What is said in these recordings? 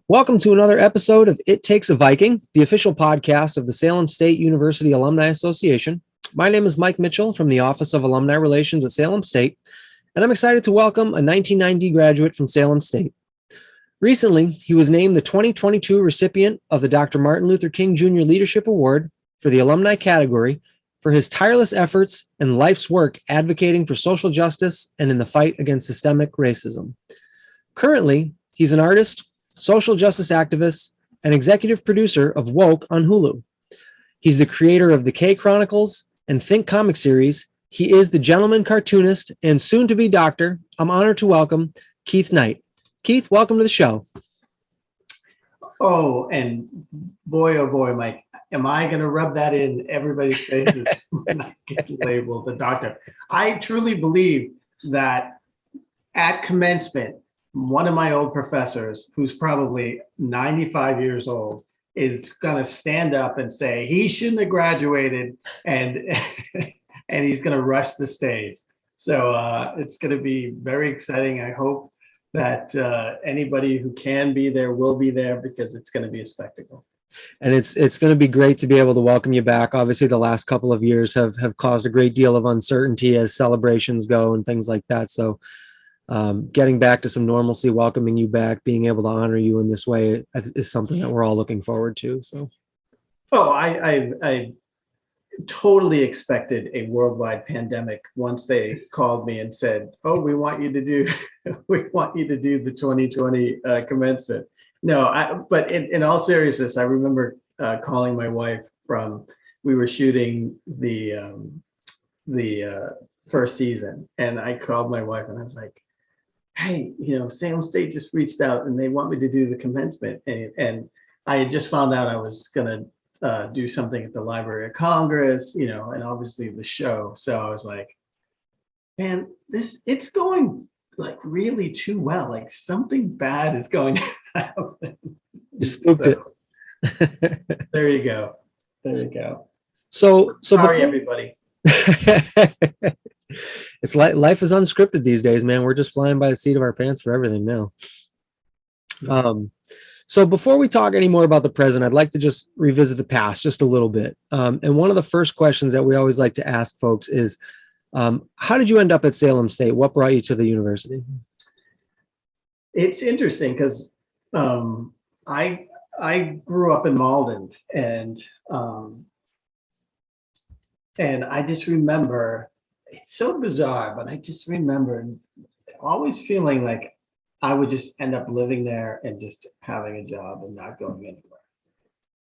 Welcome to another episode of It Takes a Viking, the official podcast of the Salem State University Alumni Association. My name is Mike Mitchell from the Office of Alumni Relations at Salem State, and I'm excited to welcome a 1990 graduate from Salem State. Recently, he was named the 2022 recipient of the Dr. Martin Luther King Jr. Leadership Award for the alumni category for his tireless efforts and life's work advocating for social justice and in the fight against systemic racism. Currently, he's an artist, social justice activist, and executive producer of Woke on Hulu. He's the creator of the K Chronicles and Think comic series. He is the Gentleman Cartoonist and soon-to-be doctor. I'm honored to welcome Keith Knight. Keith, welcome to the show. Oh boy, Mike, am I going to rub that in everybody's faces when I get labeled the doctor? I truly believe that at commencement, one of my old professors, who's probably 95 years old, is going to stand up and say he shouldn't have graduated, and and he's going to rush the stage. So it's going to be very exciting. I hope that anybody who can be there will be there, because it's going to be a spectacle. And it's going to be great to be able to welcome you back. Obviously, the last couple of years have caused a great deal of uncertainty as celebrations go and things like that. So getting back to some normalcy, welcoming you back, being able to honor you in this way is something that we're all looking forward to. So, I totally expected a worldwide pandemic once they called me and said, "Oh, we want you to do the 2020 commencement." No, but in all seriousness, I remember calling my wife we were shooting the first season, and I called my wife and I was like, "Hey, Salem State just reached out and they want me to do the commencement." And I had just found out I was going to do something at the Library of Congress, and obviously the show. So I was like, man, it's going like really too well. Like something bad is going to happen. You spooked it. There you go. So sorry, everybody. It's like life is unscripted these days, man. We're just flying by the seat of our pants for everything now. So before we talk any more about the present, I'd like to just revisit the past just a little bit. And one of the first questions that we always like to ask folks is, how did you end up at Salem State? What brought you to the university? It's interesting because I grew up in Malden, and I just remember, it's so bizarre, but I just remember always feeling like I would just end up living there and just having a job and not going anywhere.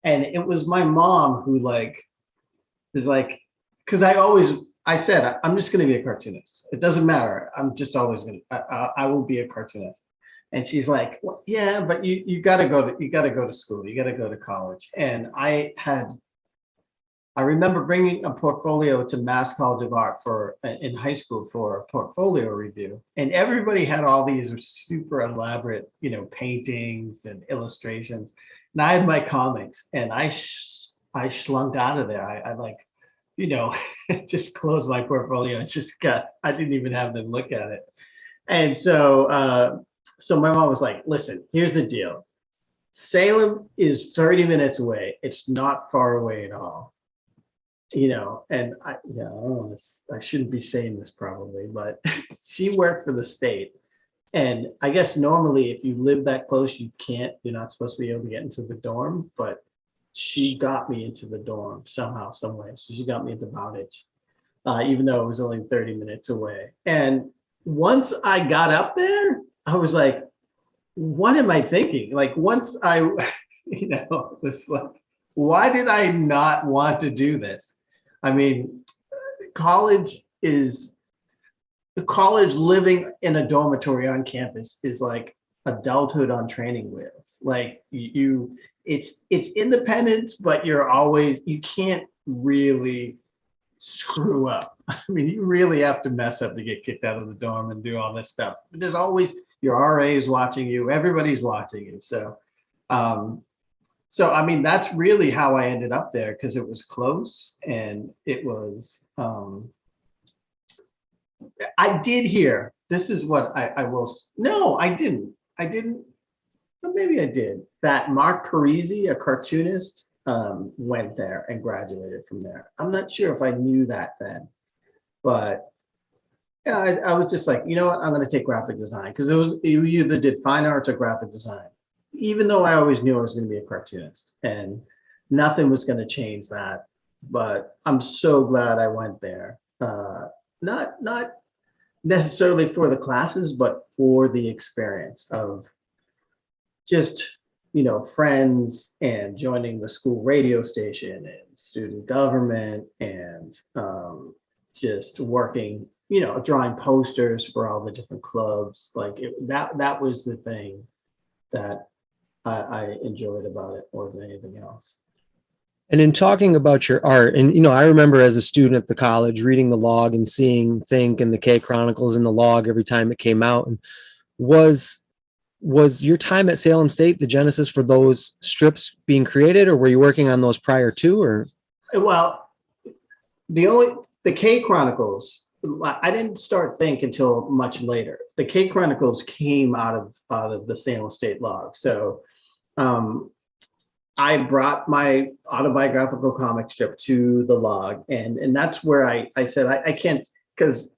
And it was my mom who is like, because I said, I'm just going to be a cartoonist. It doesn't matter. I'm just always going to, I will be a cartoonist. And she's like, well, yeah, but you got to go to school. You got to go to college. And I remember bringing a portfolio to Mass College of Art in high school for a portfolio review, and everybody had all these super elaborate, paintings and illustrations, and I had my comics, and I schlunked out of there. I just closed my portfolio and I didn't even have them look at it, and so my mom was like, "Listen, here's the deal. Salem is 30 minutes away. It's not far away at all." And I shouldn't be saying this probably, but she worked for the state. And I guess normally if you live that close, you're not supposed to be able to get into the dorm, but she got me into the dorm somehow, some way. So she got me into Bowditch, even though it was only 30 minutes away. And once I got up there, I was like, what am I thinking? Like once I, was like, why did I not want to do this? I mean, college living in a dormitory on campus is like adulthood on training wheels. Like it's independence, but you can't really screw up. I mean, you really have to mess up to get kicked out of the dorm and do all this stuff. But there's always your RA is watching you. Everybody's watching you. So I mean, that's really how I ended up there, because it was close, and it was, I did hear, this is what I will, no, I didn't. But maybe I did. That Mark Parisi, a cartoonist, went there and graduated from there. I'm not sure if I knew that then, but yeah, I was just like, you know what, I'm going to take graphic design because you either did fine arts or graphic design, even though I always knew I was going to be a cartoonist and nothing was going to change that. But I'm so glad I went there. Not necessarily for the classes, but for the experience of just, friends and joining the school radio station and student government and just working, drawing posters for all the different clubs. Like that was the thing that I enjoyed about it more than anything else. And in talking about your art, and I remember as a student at the college reading the log and seeing Think and the K Chronicles in the log every time it came out. And was your time at Salem State the genesis for those strips being created, or were you working on those prior to? Or Well, the K Chronicles, I didn't start Think until much later. The K Chronicles came out of the Salem State log. So I brought my autobiographical comic strip to the log, and that's where I said I can't, because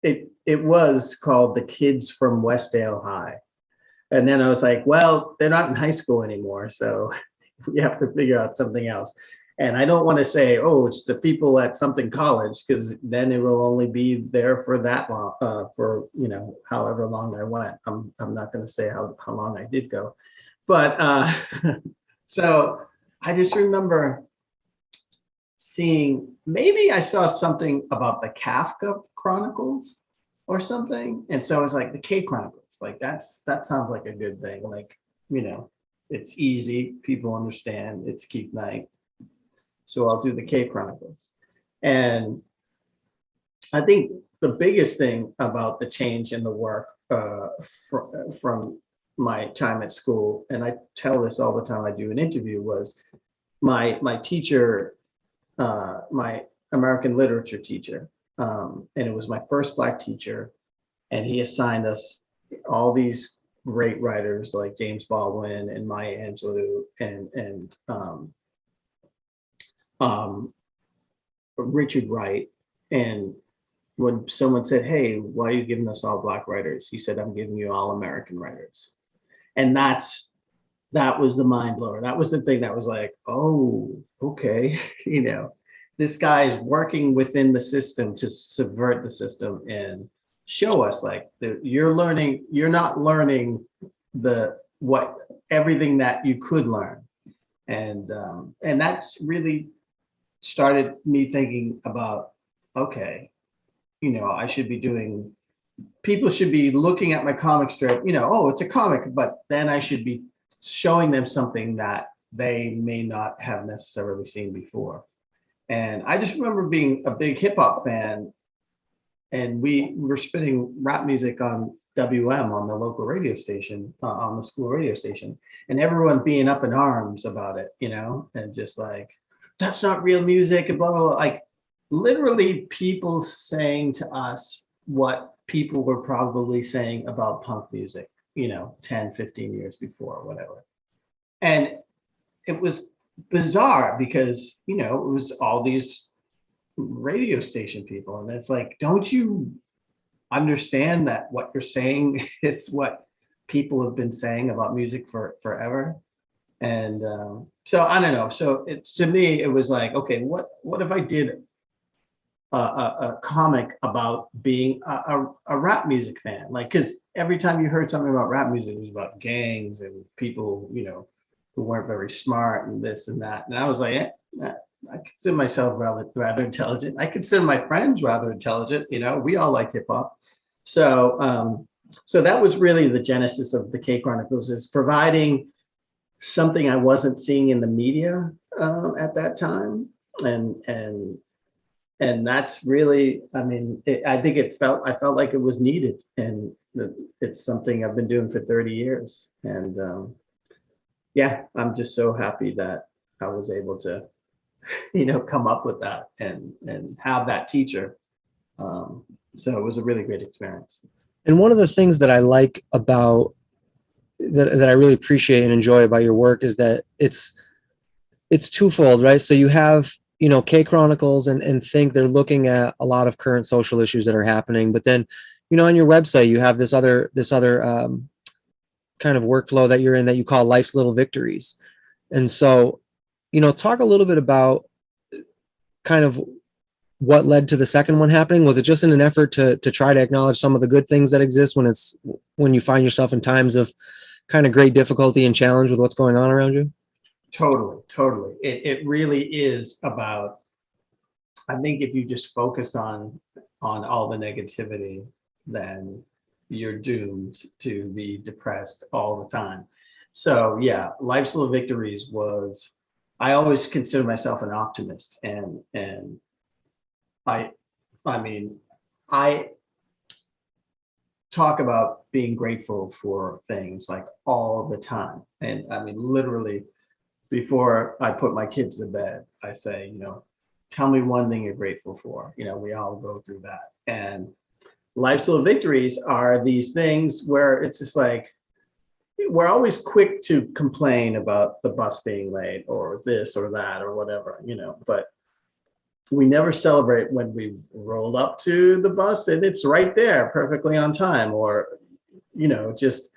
it was called The Kids from Westdale High. And then I was like, well, they're not in high school anymore, so we have to figure out something else. And I don't want to say, oh, it's the people at something college, because then it will only be there for that long, for however long I went. I'm not going to say how long I did go, but so I just remember seeing, maybe I saw something about the Kafka Chronicles or something, and so I was like, the K Chronicles, like that sounds like a good thing. Like, it's easy, people understand, it's Keith Knight, so I'll do the K Chronicles. And I think the biggest thing about the change in the work from my time at school, and I tell this all the time I do an interview, was my teacher, my American literature teacher, and it was my first Black teacher, and he assigned us all these great writers like James Baldwin and Maya Angelou and Richard Wright. And when someone said, hey, why are you giving us all Black writers? He said, I'm giving you all American writers. And that was the mind blower. That was the thing that was like, oh, okay, this guy is working within the system to subvert the system and show us like you're not learning everything that you could learn. And that really started me thinking about, okay, people should be looking at my comic strip, oh, it's a comic, but then I should be showing them something that they may not have necessarily seen before. And I just remember being a big hip hop fan, and we were spinning rap music on WM, on the local radio station, on the school radio station, and everyone being up in arms about it, and just like, that's not real music and blah, blah, blah. Like literally people saying to us what people were probably saying about punk music, 10, 15 years before or whatever. And it was bizarre because, it was all these radio station people. And it's like, don't you understand that what you're saying is what people have been saying about music for forever? And so I don't know. So to me, it was like, okay, what if I did a comic about being a rap music fan? Like, because every time you heard something about rap music, it was about gangs and people, who weren't very smart and this and that. And I was like, I consider myself rather intelligent. I consider my friends rather intelligent. We all like hip hop. So so that was really the genesis of the K Chronicles, is providing something I wasn't seeing in the media at that time, and that's really, I think I felt like it was needed, and it's something I've been doing for 30 years, and yeah, I'm just so happy that I was able to, come up with that and have that teacher. So it was a really great experience. And one of the things that I like about that I really appreciate and enjoy about your work is that it's twofold, right? So you have, K Chronicles and think they're looking at a lot of current social issues that are happening, but then, on your website you have this other kind of workflow that you're in that you call Life's Little Victories. And so, talk a little bit about kind of what led to the second one happening. Was it just in an effort to try to acknowledge some of the good things that exist when you find yourself in times of kind of great difficulty and challenge with what's going on around you? Totally. It really is about, I think if you just focus on all the negativity, then you're doomed to be depressed all the time. So yeah, Life's Little Victories was, I always consider myself an optimist, and I mean, I talk about being grateful for things like all the time. And I mean, literally, before I put my kids to bed, I say, tell me one thing you're grateful for. We all go through that. And Life's Little Victories are these things where it's just like, we're always quick to complain about the bus being late or this or that or whatever, but we never celebrate when we roll up to the bus and it's right there perfectly on time, or, just,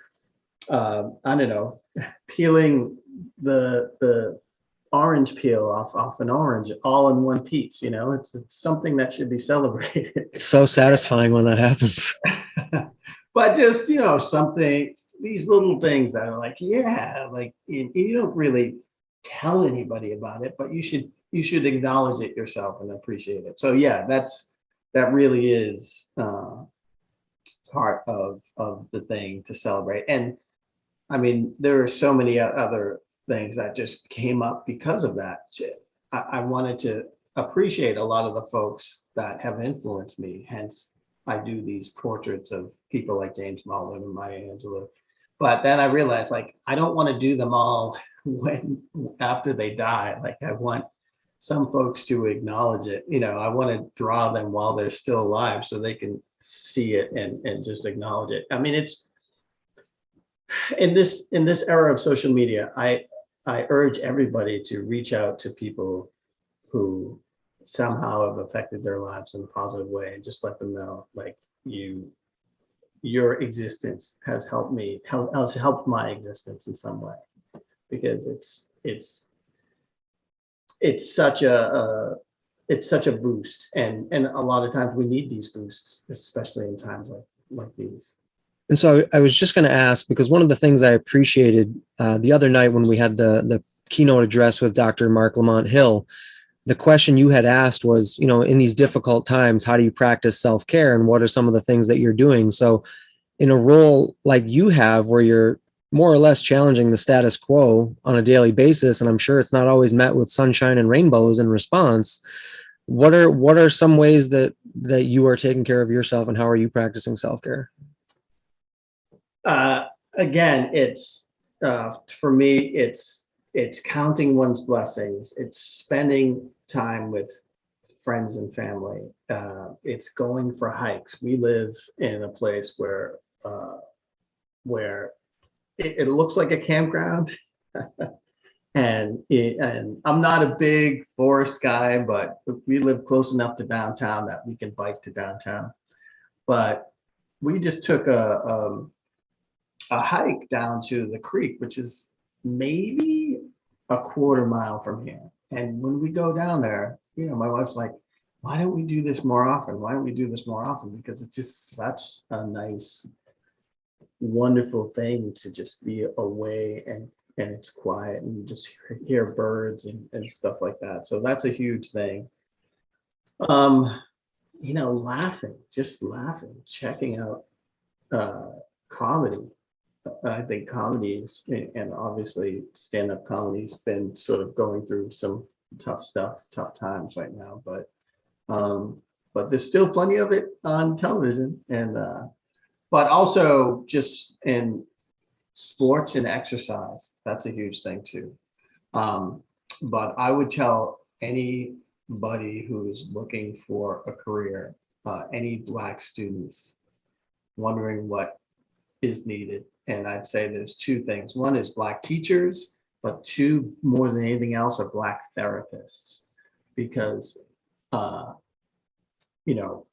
I don't know, peeling the orange peel off an orange all in one piece. It's something that should be celebrated. It's so satisfying when that happens. But just, something, these little things that are like, yeah, like you don't really tell anybody about it, but you should acknowledge it yourself and appreciate it. So yeah, that really is part of the thing to celebrate. And I mean, there are so many other things that just came up because of that. I wanted to appreciate a lot of the folks that have influenced me. Hence, I do these portraits of people like James Baldwin and Maya Angelou. But then I realized, like, I don't want to do them all after they die. Like, I want some folks to acknowledge it. I want to draw them while they're still alive so they can see it and just acknowledge it. I mean, it's in this era of social media, I urge everybody to reach out to people who somehow have affected their lives in a positive way and just let them know, like, your existence has helped me, has helped my existence in some way, because it's such a boost, and a lot of times we need these boosts, especially in times like these. And so I was just going to ask, because one of the things I appreciated the other night when we had the keynote address with Dr. Mark Lamont Hill, the question you had asked was, in these difficult times, how do you practice self-care and what are some of the things that you're doing? So in a role like you have, where you're more or less challenging the status quo on a daily basis, and I'm sure it's not always met with sunshine and rainbows in response, what are some ways that you are taking care of yourself, and how are you practicing self-care? Again, it's for me, it's counting one's blessings. It's spending time with friends and family. It's going for hikes. We live in a place where it looks like a campground, and I'm not a big forest guy, but we live close enough to downtown that we can bike to downtown. But we just took a hike down to the creek, which is maybe a quarter mile from here. And when we go down there, my wife's like, why don't we do this more often? Why don't we do this more often? Because it's just such a nice, wonderful thing to just be away, and it's quiet, and you just hear birds and stuff like that. So that's a huge thing. Laughing, checking out comedy. I think comedy is, and obviously stand-up comedy's been sort of going through some tough times right now, but there's still plenty of it on television, and but also just in sports and exercise, that's a huge thing too. But I would tell anybody who's looking for a career, any Black students wondering what is needed, And I'd say there's two things. One is Black teachers, but two, more than anything else, are Black therapists. Because, you know,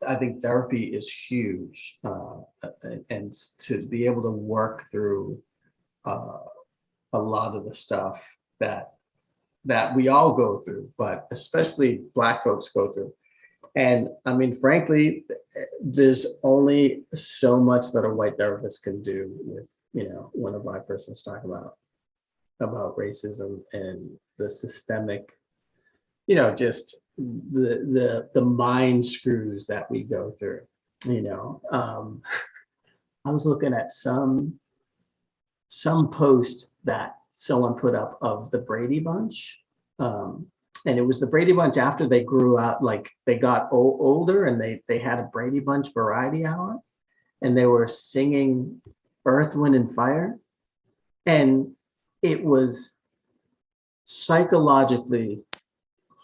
I think therapy is huge. And to be able to work through a lot of the stuff that we all go through, but especially Black folks go through. And I mean, frankly, there's only so much that a white therapist can do with, you know, when a Black person's talking about racism and the systemic, you know, just the mind screws that we go through. You know, I was looking at some post that someone put up of the Brady Bunch. And it was the Brady Bunch after they grew out, like they got older, and they had a Brady Bunch variety hour, and they were singing Earth, Wind, and Fire. And it was psychologically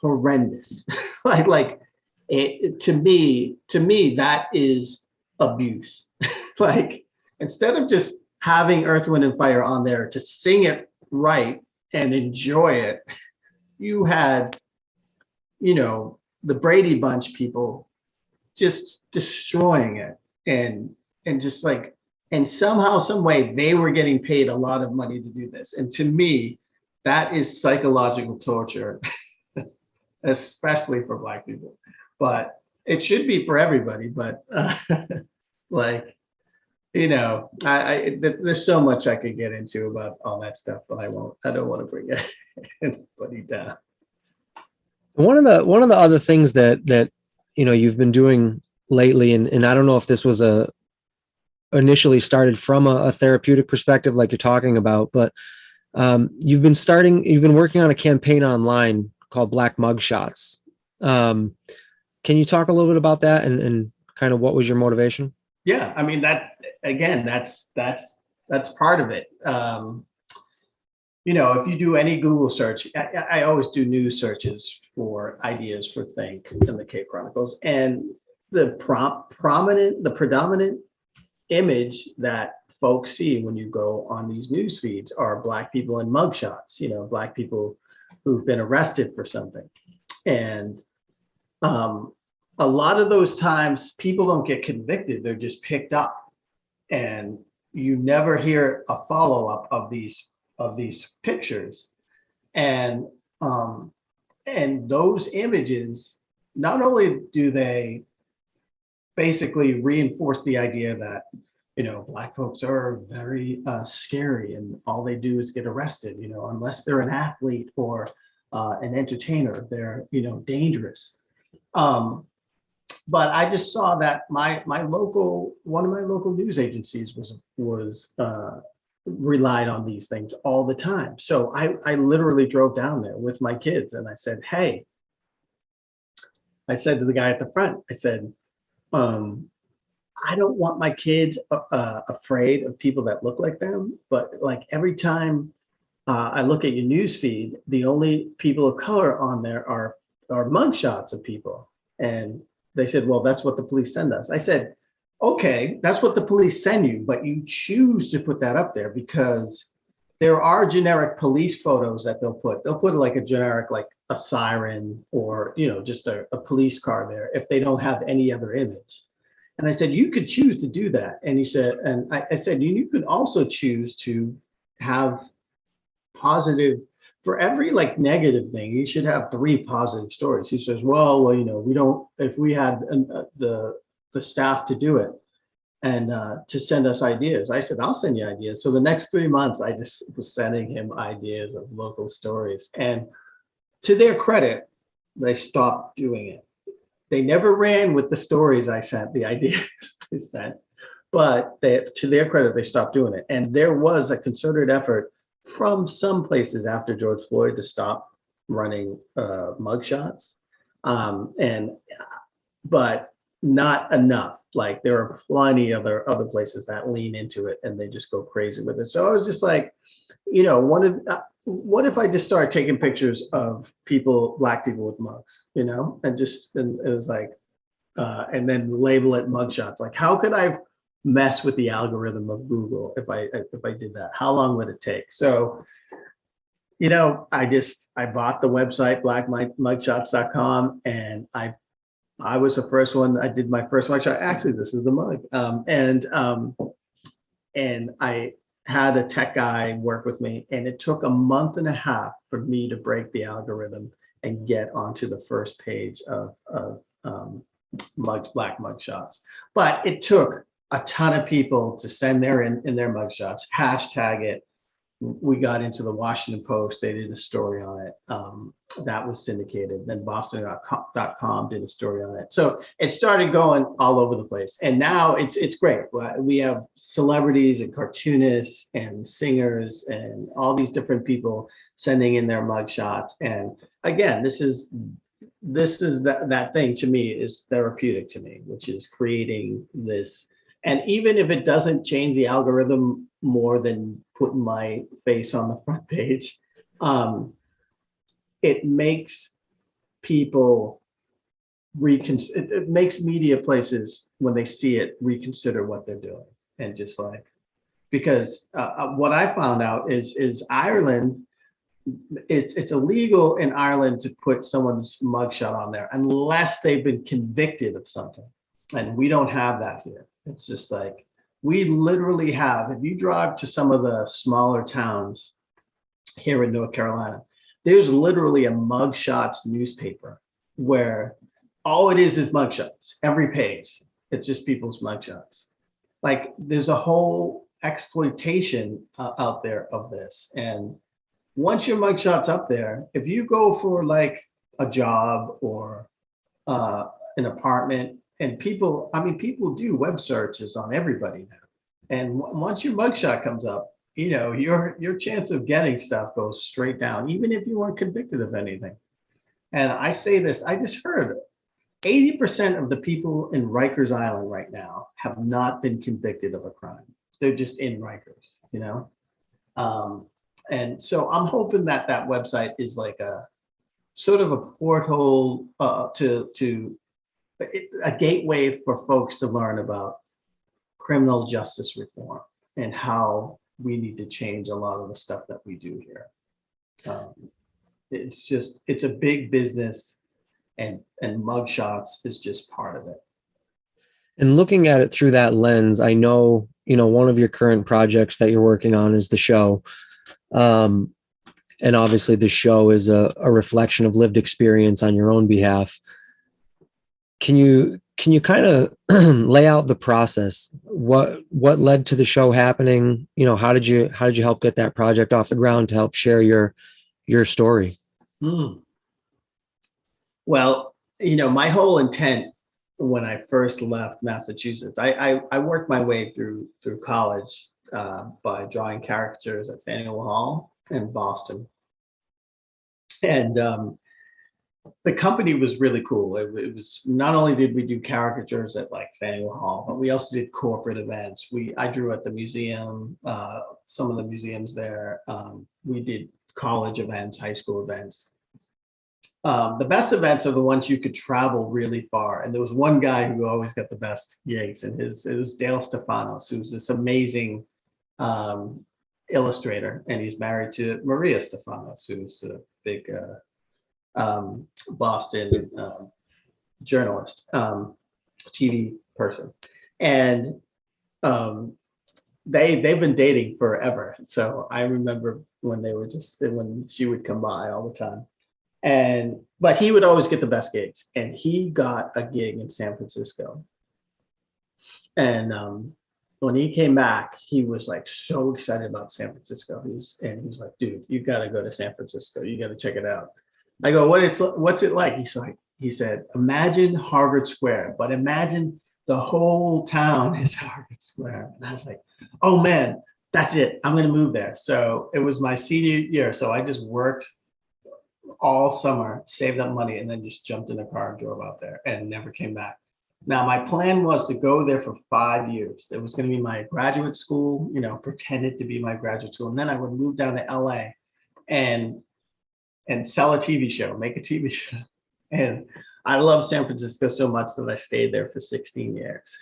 horrendous. like it, to me, that is abuse. Like, instead of just having Earth, Wind, and Fire on there to sing it right and enjoy it, you had, you know, the Brady Bunch people just destroying it, and just like, and somehow, some way, they were getting paid a lot of money to do this. And to me, that is psychological torture, especially for Black people. But it should be for everybody. But like, you know, there's so much I could get into about all that stuff, but I won't. I don't want to bring anybody down. One of the other things that you know you've been doing lately, and I don't know if this was initially started from a therapeutic perspective, like you're talking about, but you've been working on a campaign online called Black Mugshots. Can you talk a little bit about that and kind of what was your motivation? Yeah, I mean, that again, that's part of it. You know, if you do any Google search, I always do news searches for ideas for Think in the K Chronicles, and the predominant image that folks see when you go on these news feeds are Black people in mugshots. You know, Black people who've been arrested for something, and a lot of those times people don't get convicted; they're just picked up, and you never hear a follow-up of these pictures. And those images, not only do they basically reinforce the idea that, you know, Black folks are very scary and all they do is get arrested, you know, unless they're an athlete or an entertainer, they're, you know, dangerous. But I just saw that one of my local news agencies was relied on these things all the time. So I literally drove down there with my kids, and I said, hey, I said to the guy at the front, I said, I don't want my kids afraid of people that look like them, but like every time I look at your news feed, the only people of color on there are mugshots of people. And they said, well, that's what the police send us. I said, okay, that's what the police send you, but you choose to put that up there because there are generic police photos that they'll put like a generic, like a siren or, you know, just a police car there if they don't have any other image. And I said, you could choose to do that. And he said, and I said, you could also choose to have positive, for every like negative thing, you should have 3 positive stories. He says, well, you know, we don't, if we had the staff to do it and to send us ideas. I said, I'll send you ideas. So the next 3 months, I just was sending him ideas of local stories. And to their credit, they stopped doing it. They never ran with the stories I sent, the ideas I sent, but to their credit, they stopped doing it. And there was a concerted effort from some places after George Floyd to stop running mugshots, but not enough. Like there are plenty other places that lean into it and they just go crazy with it. So I was just like, you know, what if I just started taking pictures of Black people with mugs, you know, and it was like, and then label it mugshots. Like, how could I mess with the algorithm of Google if I did that? How long would it take? So, I bought the website blackmugshots.com, and I was the first one. I did my first mugshot. Actually, this is the mug. And I had a tech guy work with me, and it took a month and a half for me to break the algorithm and get onto the first page of black mugshots. But it took a ton of people to send their in their mugshots, hashtag it. We got into the Washington Post. They did a story on it. That was syndicated. Then Boston.com did a story on it. So it started going all over the place. And now it's great. We have celebrities and cartoonists and singers and all these different people sending in their mugshots. And again, this is that thing to me is therapeutic to me, which is creating this. And even if it doesn't change the algorithm more than putting my face on the front page, it makes people it makes media places, when they see it, reconsider what they're doing. And just like, because what I found out is Ireland, it's illegal in Ireland to put someone's mugshot on there unless they've been convicted of something. And we don't have that here. It's just like, we literally have, if you drive to some of the smaller towns here in North Carolina, there's literally a mugshots newspaper where all it is mugshots. Every page, it's just people's mugshots. Like, there's a whole exploitation out there of this. And once your mugshot's up there, if you go for like a job or an apartment, and people do web searches on everybody now. And once your mugshot comes up, your chance of getting stuff goes straight down, even if you weren't convicted of anything. And I say this, I just heard 80% of the people in Rikers Island right now have not been convicted of a crime. They're just in Rikers, and so I'm hoping that website is like a sort of a porthole to a gateway for folks to learn about criminal justice reform and how we need to change a lot of the stuff that we do here. It's a big business, and mugshots is just part of it. And looking at it through that lens, I know, one of your current projects that you're working on is the show. And obviously the show is a reflection of lived experience on your own behalf. Can you kind of lay out the process? What led to the show happening? How did you help get that project off the ground to help share your story? Well, my whole intent when I first left Massachusetts, I worked my way through college by drawing caricatures at Faneuil Hall in Boston. And the company was really cool. It was, not only did we do caricatures at like Faneuil Hall, but we also did corporate events. I drew at the museum, some of the museums there. We did college events, high school events. The best events are the ones you could travel really far. And there was one guy who always got the best gigs, and it was Dale Stefanos, who's this amazing illustrator, and he's married to Maria Stefanos, who's a big Boston journalist, TV person. And they've been dating forever. So I remember when she would come by all the time. But he would always get the best gigs, and he got a gig in San Francisco. And when he came back, he was like so excited about San Francisco. He was like, dude, you got to go to San Francisco. You got to check it out. I go, what's it like? He said, imagine Harvard Square, but imagine the whole town is Harvard Square. And I was like, oh man, that's it. I'm going to move there. So it was my senior year. So I just worked all summer, saved up money, and then just jumped in a car and drove out there and never came back. Now, my plan was to go there for 5 years. It was going to be my graduate school, pretended to be my graduate school. And then I would move down to LA and sell a TV show, make a TV show. And I love San Francisco so much that I stayed there for 16 years.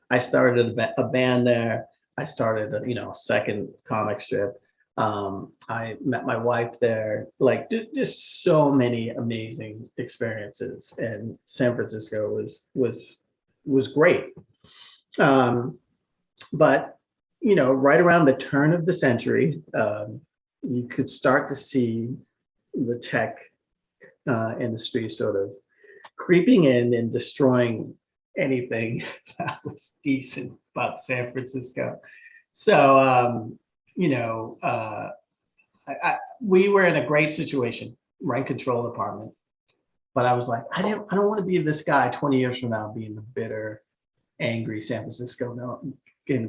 I started a band there. I started a second comic strip. I met my wife there. Like just so many amazing experiences, and San Francisco was great. Um, but right around the turn of the century, you could start to see the tech industry sort of creeping in and destroying anything that was decent about San Francisco. So, we were in a great situation, rent control apartment. But I was like, I don't want to be this guy 20 years from now being the bitter, angry San Francisco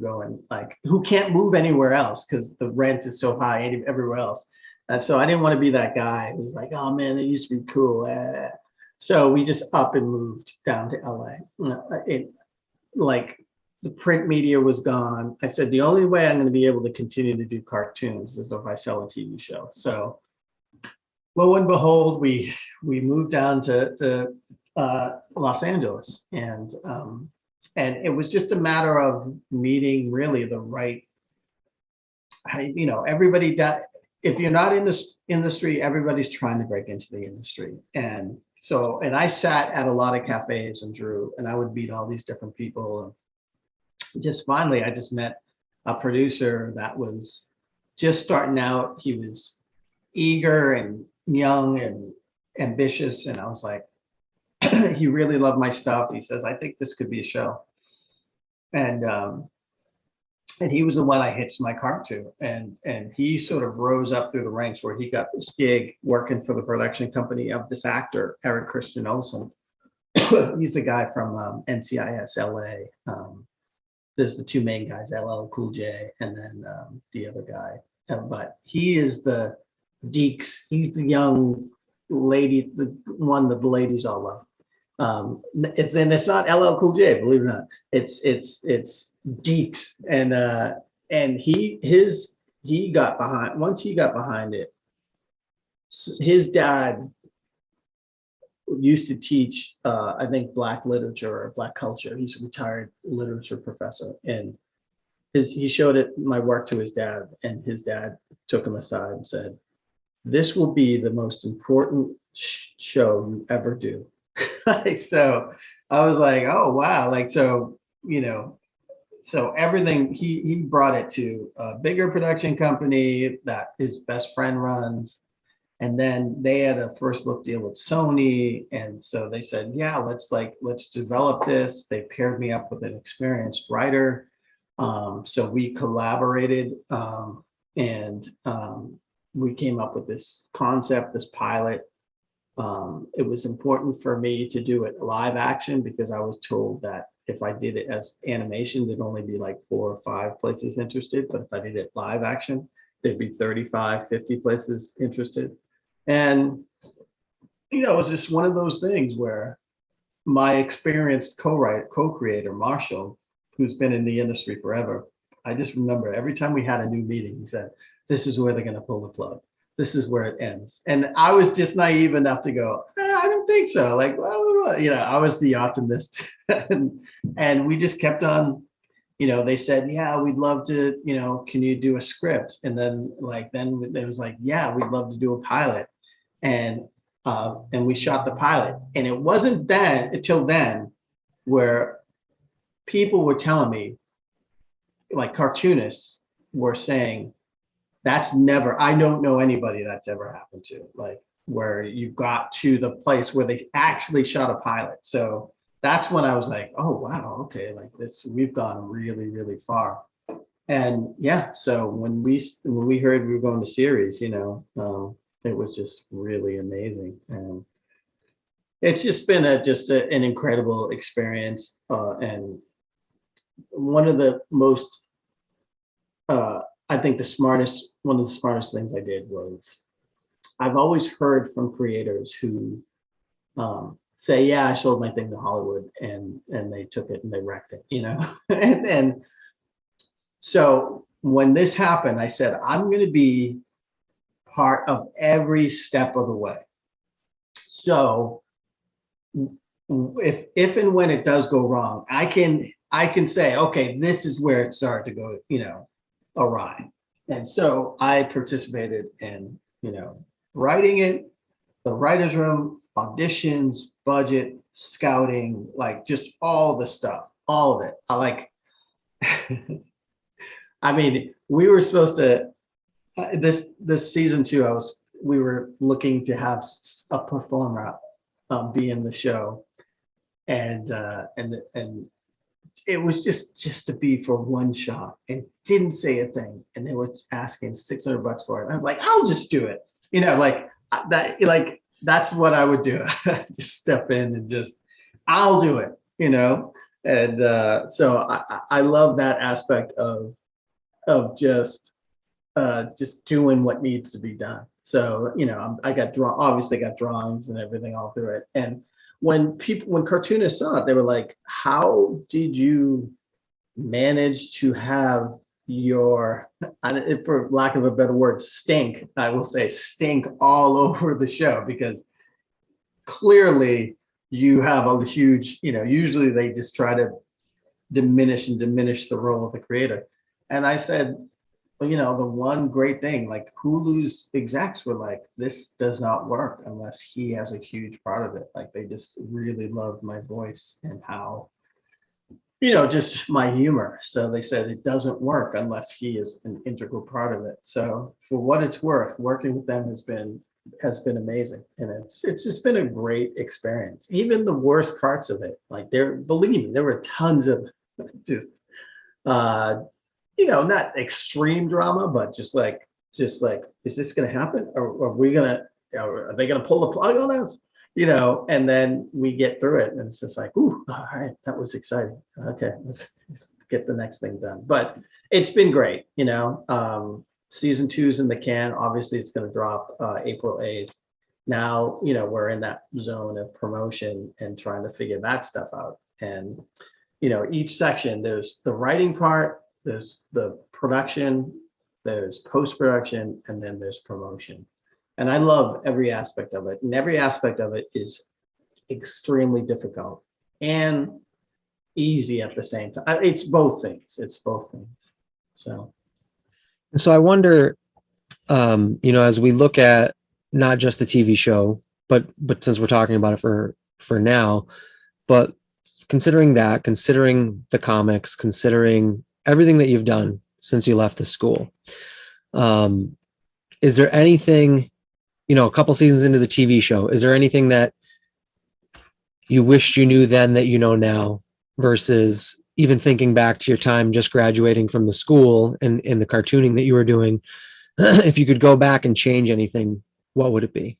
going like who can't move anywhere else because the rent is so high everywhere else. And so I didn't want to be that guy who's like, oh man, they used to be cool. So we just up and moved down to LA. Like the print media was gone. I said the only way I'm going to be able to continue to do cartoons is if I sell a TV show. So lo and behold, we moved down to Los Angeles, and it was just a matter of meeting really the right. Everybody if you're not in this industry, everybody's trying to break into the industry, and I sat at a lot of cafes and drew, and I would meet all these different people. And just finally, I just met a producer that was just starting out. He was eager and young and ambitious, and I was like, he really loved my stuff. He says, I think this could be a show. And he was the one I hitched my cart to, and he sort of rose up through the ranks where he got this gig working for the production company of this actor, Eric Christian Olsen. He's the guy from NCIS LA. There's the two main guys, LL Cool J, and then the other guy. But he is the Deeks. He's the young lady, the one that the ladies all love. It's not LL Cool J, believe it or not. It's Deeks, and he got behind. Once he got behind it, his dad used to teach, I think, Black literature or Black culture. He's a retired literature professor, and he showed my work to his dad, and his dad took him aside and said, "This will be the most important show you ever do." So I was like, oh wow, like so everything he brought it to a bigger production company that his best friend runs, and then they had a first look deal with Sony, and so they said, yeah, let's develop this. They paired me up with an experienced writer, so we collaborated, and we came up with this concept, this pilot. It was important for me to do it live action because I was told that if I did it as animation, there'd only be like 4 or 5 places interested. But if I did it live action, there'd be 35, 50 places interested. And, it was just one of those things where my experienced co-creator, Marshall, who's been in the industry forever, I just remember every time we had a new meeting, he said, this is where they're going to pull the plug. This is where it ends. And I was just naive enough to go, I don't think so. Like, well, I was the optimist. and we just kept on, they said, yeah, we'd love to, can you do a script? And then it was like, yeah, we'd love to do a pilot. And we shot the pilot. And it wasn't until then where people were telling me, like cartoonists were saying, I don't know anybody that's ever happened to, like where you got to the place where they actually shot a pilot. So that's when I was like, oh, wow, okay, like we've gone really, really far. And yeah, so when we heard we were going to series, it was just really amazing. And it's just been an incredible experience. And one of the most, I think one of the smartest things I did was I've always heard from creators who say, yeah, I sold my thing to Hollywood and they took it and they wrecked it, and so when this happened, I said, I'm going to be part of every step of the way. So if and when it does go wrong, I can I can say, okay, this is where it started to go, awry. And so I participated in, writing it, the writer's room, auditions, budget, scouting, like just all the stuff, all of it. I like, I mean, we were supposed to, this season two, we were looking to have a performer be in the show. And it was just to be for one shot and didn't say a thing. And they were asking $600 for it. And I was like, I'll just do it. That's what I would do. Just step in and I'll do it, And so I love that aspect of just doing what needs to be done. So, obviously got drawings and everything all through it. And when cartoonists saw it, they were like, how did you manage to have your, for lack of a better word, stink, I will say stink all over the show? Because clearly you have a huge, usually they just try to diminish the role of the creator. And I said, well, the one great thing, like Hulu's execs were like, this does not work unless he has a huge part of it. Like they just really loved my voice and how, just my humor. So they said it doesn't work unless he is an integral part of it. So for what it's worth, working with them has been amazing. And it's just been a great experience. Even the worst parts of it, like believe me, there were tons of just not extreme drama, but just like, is this going to happen? Or are they going to pull the plug on us? And then we get through it and it's just like, ooh, all right, that was exciting. Okay, let's get the next thing done. But it's been great, season 2's in the can. Obviously it's going to drop April 8th. Now, we're in that zone of promotion and trying to figure that stuff out. And, each section, there's the writing part, there's the production, there's post-production, and then there's promotion. And I love every aspect of it. And every aspect of it is extremely difficult and easy at the same time. It's both things. So I wonder, as we look at not just the TV show, but since we're talking about it for now, but considering the comics, considering everything that you've done since you left the school, is there anything, a couple seasons into the TV show, is there anything that you wished you knew then that you know now, versus even thinking back to your time just graduating from the school and in the cartooning that you were doing? If you could go back and change anything, what would it be?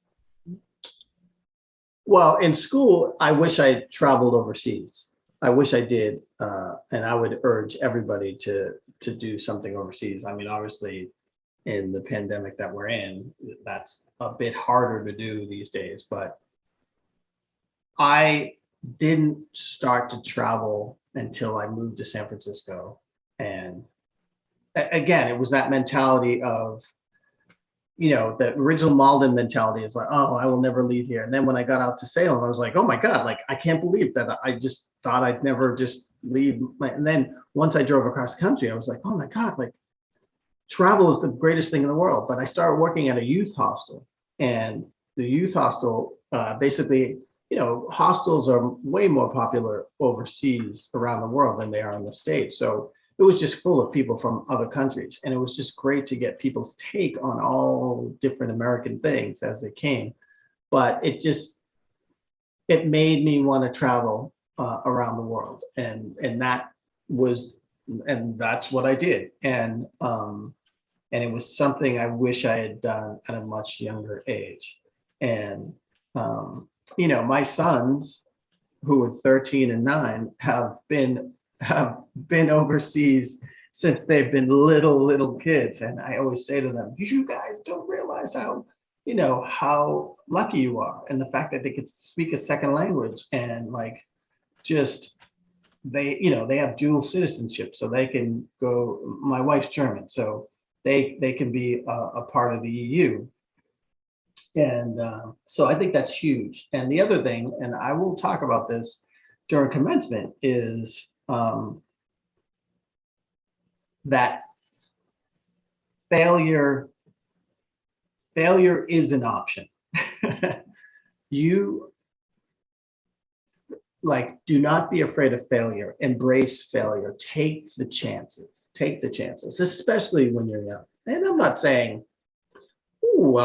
Well, in school, I wish I traveled overseas. I wish I did, and I would urge everybody to do something overseas. I mean, obviously, in the pandemic that we're in, that's a bit harder to do these days. But I didn't start to travel until I moved to San Francisco, and again, it was that mentality of, the original Malden mentality is like, oh, I will never leave here. And then when I got out to Salem, I was like, oh my God, like, I can't believe that I just thought I'd never just leave. And then once I drove across the country, I was like, oh my God, like, travel is the greatest thing in the world. But I started working at a youth hostel, and the youth hostel, basically, hostels are way more popular overseas around the world than they are in the States. So it was just full of people from other countries. And it was just great to get people's take on all different American things as they came. But it made me want to travel around the world. And that's what I did. And it was something I wish I had done at a much younger age. And, my sons, who are 13 and 9, have been overseas since they've been little kids. And I always say to them, you guys don't realize how lucky you are. And the fact that they could speak a second language, and they have dual citizenship, so they can go, my wife's German, so they can be a part of the EU. And so I think that's huge. And the other thing, and I will talk about this during commencement, is that failure is an option. You do not be afraid of failure. Embrace failure. Take the chances. Take the chances, especially when you're young. And I'm not saying, ooh,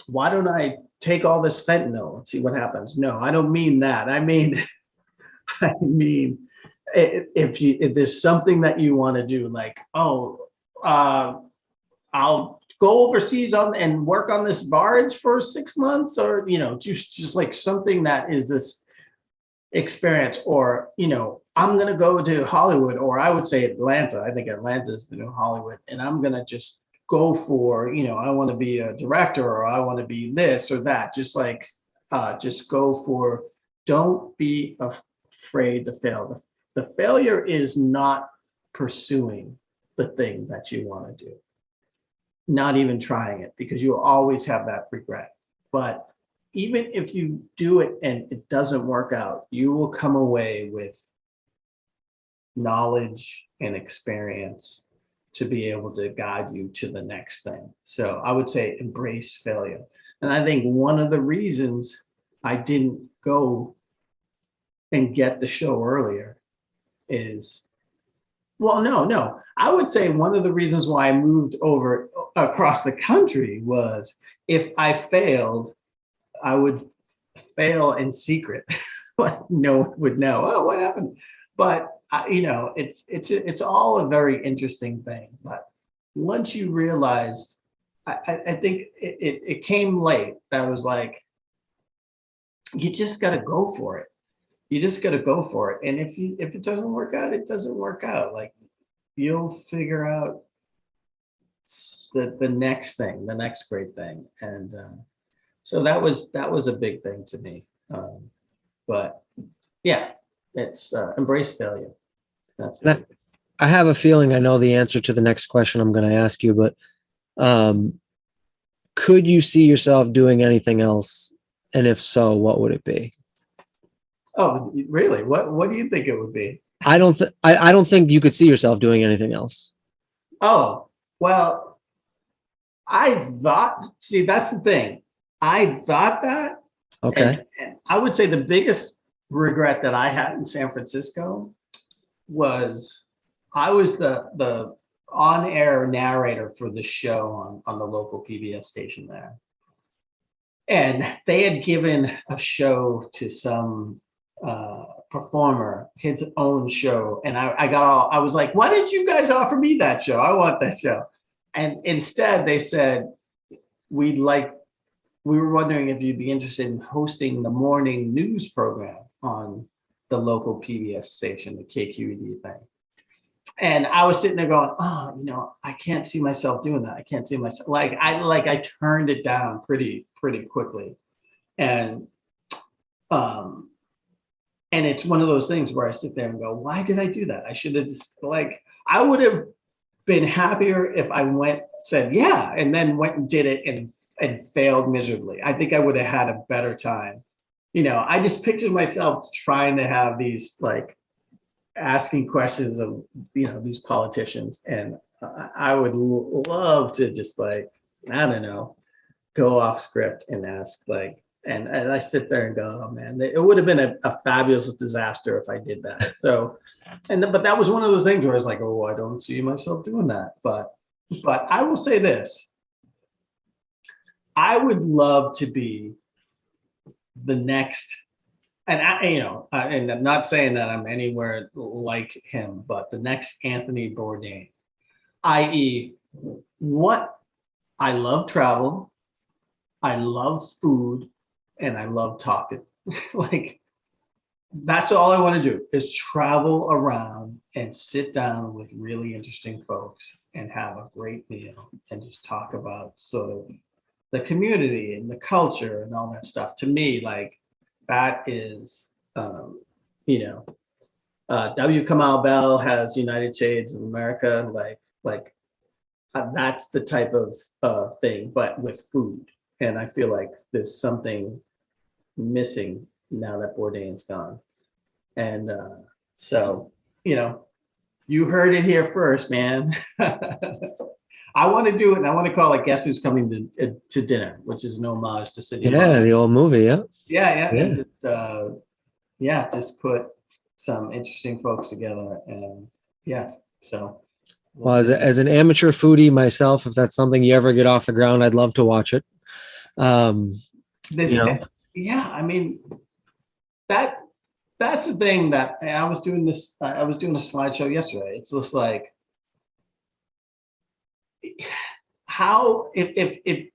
why don't I take all this fentanyl and see what happens? No, I don't mean that. I mean, if there's something that you want to do, I'll go overseas and work on this barge for 6 months, or just like something that is this experience, or I'm gonna go to Hollywood, or I would say Atlanta. I think Atlanta is the new Hollywood, and I'm gonna just go for I want to be a director, or I want to be this or that. Just go for. Don't be afraid to fail. The failure is not pursuing the thing that you want to do, not even trying it, because you'll always have that regret. But even if you do it and it doesn't work out, you will come away with knowledge and experience to be able to guide you to the next thing. So I would say embrace failure. And I think one of the reasons I didn't go and get the show earlier is, well, no. I would say one of the reasons why I moved over across the country was, if I failed, I would fail in secret. No one would know, oh, what happened? But it's all a very interesting thing. But once you realize, I think it came late. That was like, you just got to go for it. You just got to go for it. And if it doesn't work out, it doesn't work out. Like, you'll figure out the next thing, the next great thing. And so that was a big thing to me. But yeah, it's embrace failure. That's it. I have a feeling I know the answer to the next question I'm going to ask you, but could you see yourself doing anything else? And if so, what would it be? Oh, really? What do you think it would be? I don't think you could see yourself doing anything else. Oh, well, see, that's the thing. I thought that. Okay. And I would say the biggest regret that I had in San Francisco was I was the on-air narrator for the show on the local PBS station there. And they had given a show to some performer, his own show. And I was like, why didn't you guys offer me that show? I want that show. And instead they said, we were wondering if you'd be interested in hosting the morning news program on the local PBS station, the KQED thing. And I was sitting there going, oh, I can't see myself doing that. I can't see myself, I turned it down pretty quickly. And it's one of those things where I sit there and go, why did I do that? I should have just I would have been happier if I said, yeah, and then went and did it and failed miserably. I think I would have had a better time. I just pictured myself trying to have these asking questions of these politicians, and I would love to just I don't know, go off script and ask and I sit there and go, oh man, it would have been a fabulous disaster if I did that. So but that was one of those things where I was like, oh, I don't see myself doing that. But I will say this, I would love to be the next, and and I'm not saying that I'm anywhere like him, but the next Anthony Bourdain, i.e., I love travel, I love food, and I love talking. That's all I want to do, is travel around and sit down with really interesting folks and have a great meal and just talk about sort of the community and the culture and all that stuff. To me, that is, W. Kamau Bell has United Shades of America. That's the type of thing, but with food. And I feel like there's something missing now that Bourdain's gone. And so you know, you heard it here first, man. I want to do it, and I want to call it "Guess Who's Coming to Dinner," which is an homage to Sidney Yeah, Lumet. the old movie. Yeah. Yeah, Yeah. and just just put some interesting folks together, and yeah, so we'll Well, as, see. as an amateur foodie myself, if that's something you ever get off the ground, I'd love to watch it. This, You know, yeah, I mean that that's the thing that I was doing this. I was doing a slideshow yesterday. It's just like how if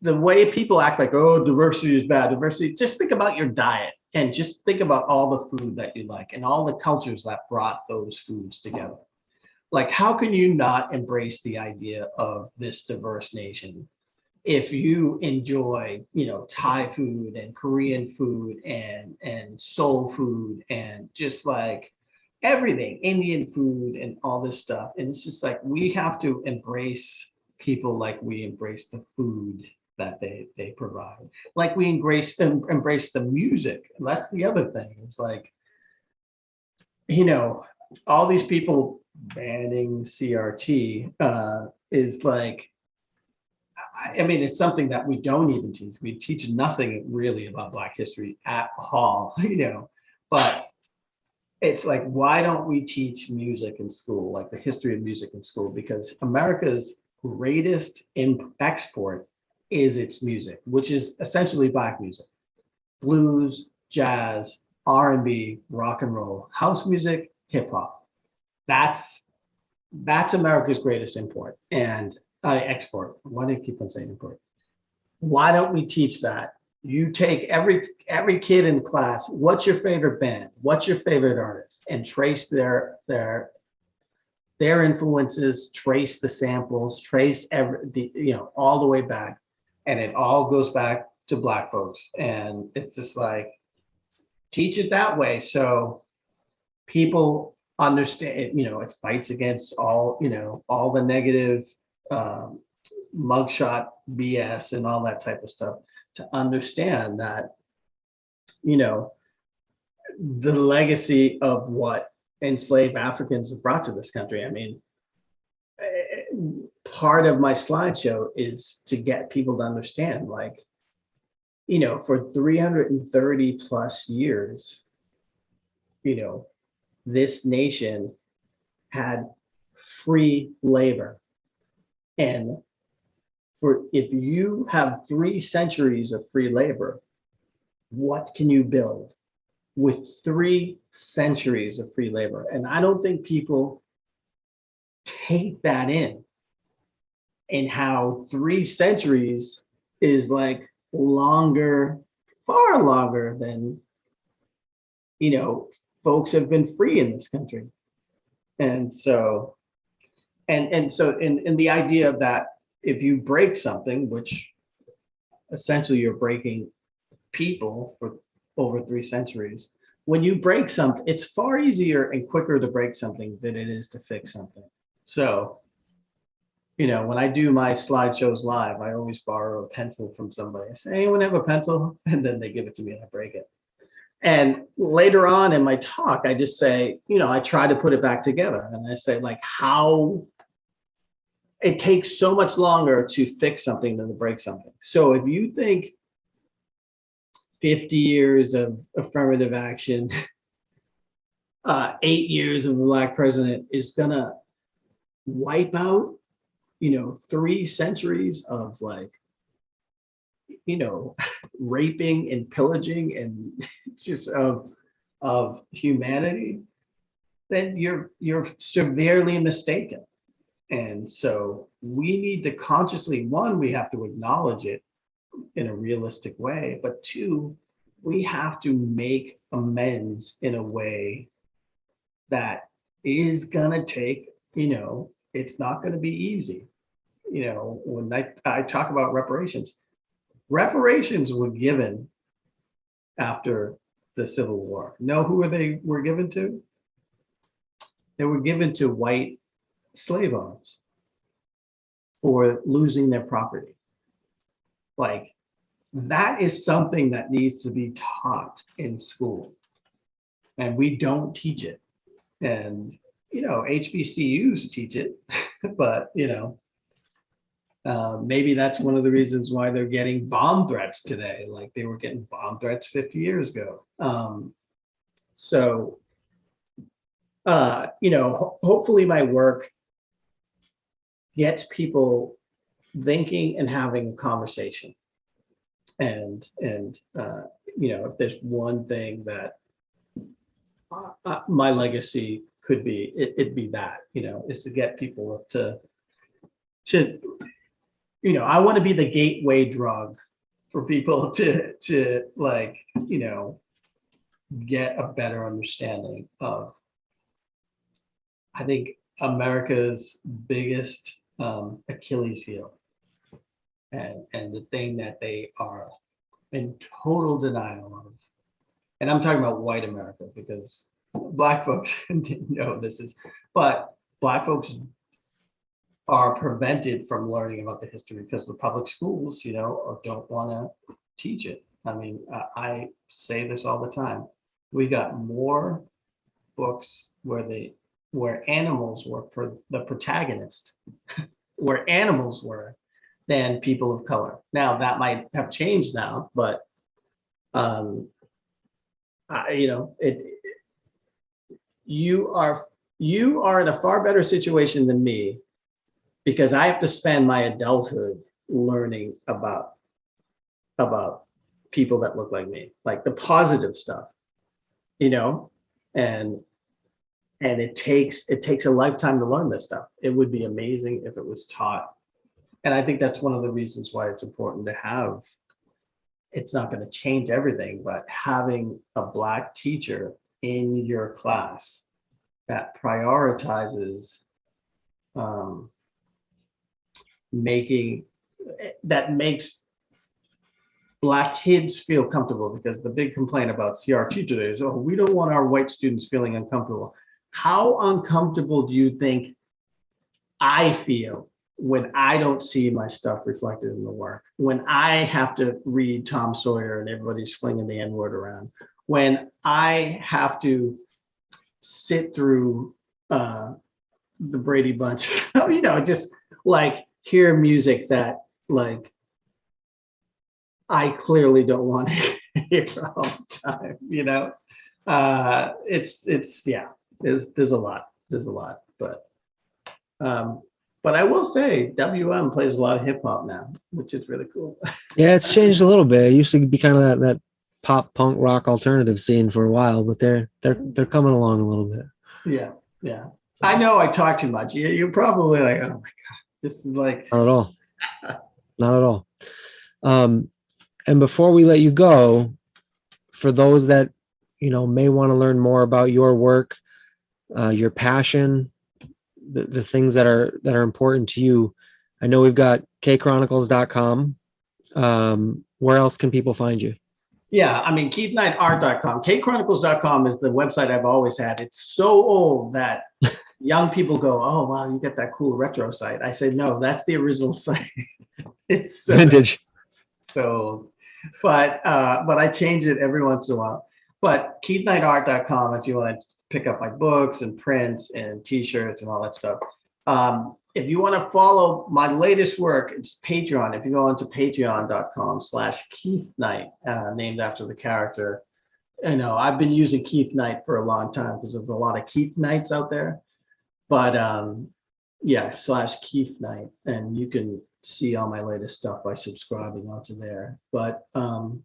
the way people act like, oh, diversity is bad, diversity, just think about your diet and just think about all the food that you like and all the cultures that brought those foods together. Like, how can you not embrace the idea of this diverse nation if you enjoy, Thai food and Korean food and soul food and just like everything, Indian food and all this stuff. And it's just like we have to embrace people like we embrace the food that they provide. Like we embrace the music. And that's the other thing. It's like, all these people banning CRT is like, I mean, it's something that we don't even teach. We teach nothing really about Black history at all, but it's like, why don't we teach music in school, like the history of music in school? Because America's greatest export is its music, which is essentially Black music, blues, jazz, R&B, rock and roll, house music, hip hop. That's America's greatest import and export. Why do you keep on saying import? Why don't we teach that? You take every kid in class, what's your favorite band? What's your favorite artist? And trace their influences, trace the samples, trace all the way back. And it all goes back to Black folks. And it's just like, teach it that way. So people understand, it fights against all the negative mugshot BS and all that type of stuff, to understand that, the legacy of what enslaved Africans have brought to this country. I mean, part of my slideshow is to get people to understand, like, for 330 plus years, this nation had free labor. And if you have 3 centuries of free labor, what can you build with 3 centuries of free labor? And I don't think people take that in, and how 3 centuries is like longer, far longer than, folks have been free in this country. And so, and the idea that if you break something, which essentially you're breaking people for over 3 centuries, when you break something, it's far easier and quicker to break something than it is to fix something. So, when I do my slideshows live, I always borrow a pencil from somebody. I say, anyone have a pencil? And then they give it to me and I break it. And later on in my talk, I just say, I try to put it back together. And I say, like, how it takes so much longer to fix something than to break something. So if you think 50 years of affirmative action, 8 years of a Black president is gonna wipe out, 3 centuries of like, raping and pillaging and just of humanity, then you're severely mistaken. And so we need to consciously, one, we have to acknowledge it in a realistic way, but 2, we have to make amends in a way that is gonna take, it's not gonna be easy. When I talk about reparations were given after the Civil War. Know who they were given to? They were given to white slave owners for losing their property. Like, that is something that needs to be taught in school. and we don't teach it. And, HBCUs teach it, but, maybe that's one of the reasons why they're getting bomb threats today, like they were getting bomb threats 50 years ago. So, hopefully my work gets people thinking and having a conversation. And if there's one thing that my legacy could be, it'd be that, is to get people to I want to be the gateway drug for people to like, get a better understanding of, I think, America's biggest Achilles heel, and the thing that they are in total denial of. And I'm talking about white America, because Black folks didn't know this is, but Black folks are prevented from learning about the history because the public schools, don't want to teach it. I mean, I say this all the time. We got more books where animals were the protagonist, where animals were, than people of color. Now that might have changed now, but you are in a far better situation than me, because I have to spend my adulthood learning about people that look like me, like the positive stuff, and it takes a lifetime to learn this stuff. It would be amazing if it was taught. And I think that's one of the reasons why it's important to have, it's not going to change everything, but having a Black teacher in your class that prioritizes makes Black kids feel comfortable. Because the big complaint about CRT today is, oh, we don't want our white students feeling uncomfortable. How uncomfortable do you think I feel when I don't see my stuff reflected in the work? When I have to read Tom Sawyer and everybody's flinging the N-word around? When I have to sit through the Brady Bunch, just like hear music that like I clearly don't want to hear all the time, there's a lot, but I will say WM plays a lot of hip hop now, which is really cool. Yeah, it's changed a little bit. It used to be kind of that pop punk rock alternative scene for a while, but they're coming along a little bit. Yeah. So. I know I talk too much. You're probably like, oh my God, this is like. Not at all. Not at all. And before we let you go, for those that, may want to learn more about your work, your passion, the things that are important to you, I know we've got kchronicles.com. Where else can people find you? Yeah, I mean, KeithKnightArt.com. KChronicles.com is the website I've always had. It's so old that young people go, oh, wow, you get that cool retro site. I say, no, that's the original site. It's vintage. So, but I change it every once in a while. But KeithKnightArt.com, if you want to pick up my books and prints and T-shirts and all that stuff. If you want to follow my latest work, it's Patreon. If you go onto patreon.com/KeithKnight, named after the character. I've been using Keith Knight for a long time because there's a lot of Keith Knights out there. But /Keith Knight, and you can see all my latest stuff by subscribing onto there. But and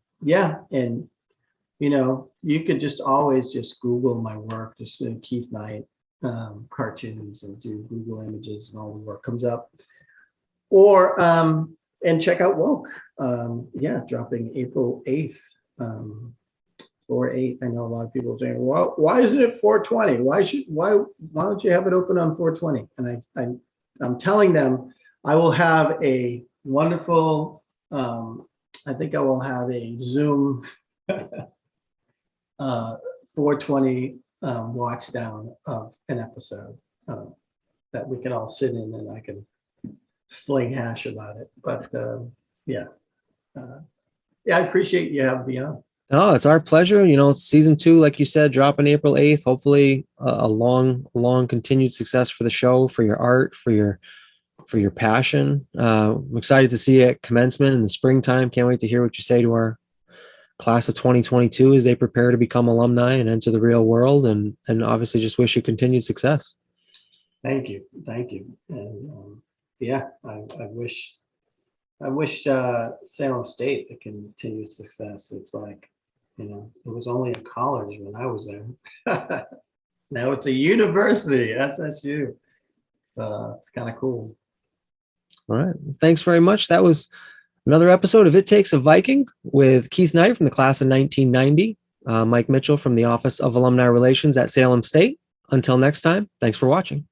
you could just always just Google my work, just Keith Knight cartoons, and do Google images, and all the work comes up. Or and check out Woke. Dropping April 8th. 4/8. I know a lot of people are saying, well, why isn't it 4/20? Why don't you have it open on 4/20? And I'm telling them I will have a wonderful, I think I will have a Zoom 4/20 watch down of an episode that we can all sit in, and I can sling hash about it. But I appreciate you having me on. Oh, it's our pleasure. Season 2, like you said, dropping April 8th. Hopefully, a long continued success for the show, for your art, for your passion. I'm excited to see you at commencement in the springtime. Can't wait to hear what you say to our class of 2022 as they prepare to become alumni and enter the real world. And obviously, just wish you continued success. Thank you. Thank you. And yeah, I wish Salem State a continued success. It's like, it was only a college when I was there. Now it's a university, SSU. It's kind of cool. All right. Thanks very much. That was another episode of It Takes a Viking with Keith Knight from the class of 1990, Mike Mitchell from the Office of Alumni Relations at Salem State. Until next time, thanks for watching.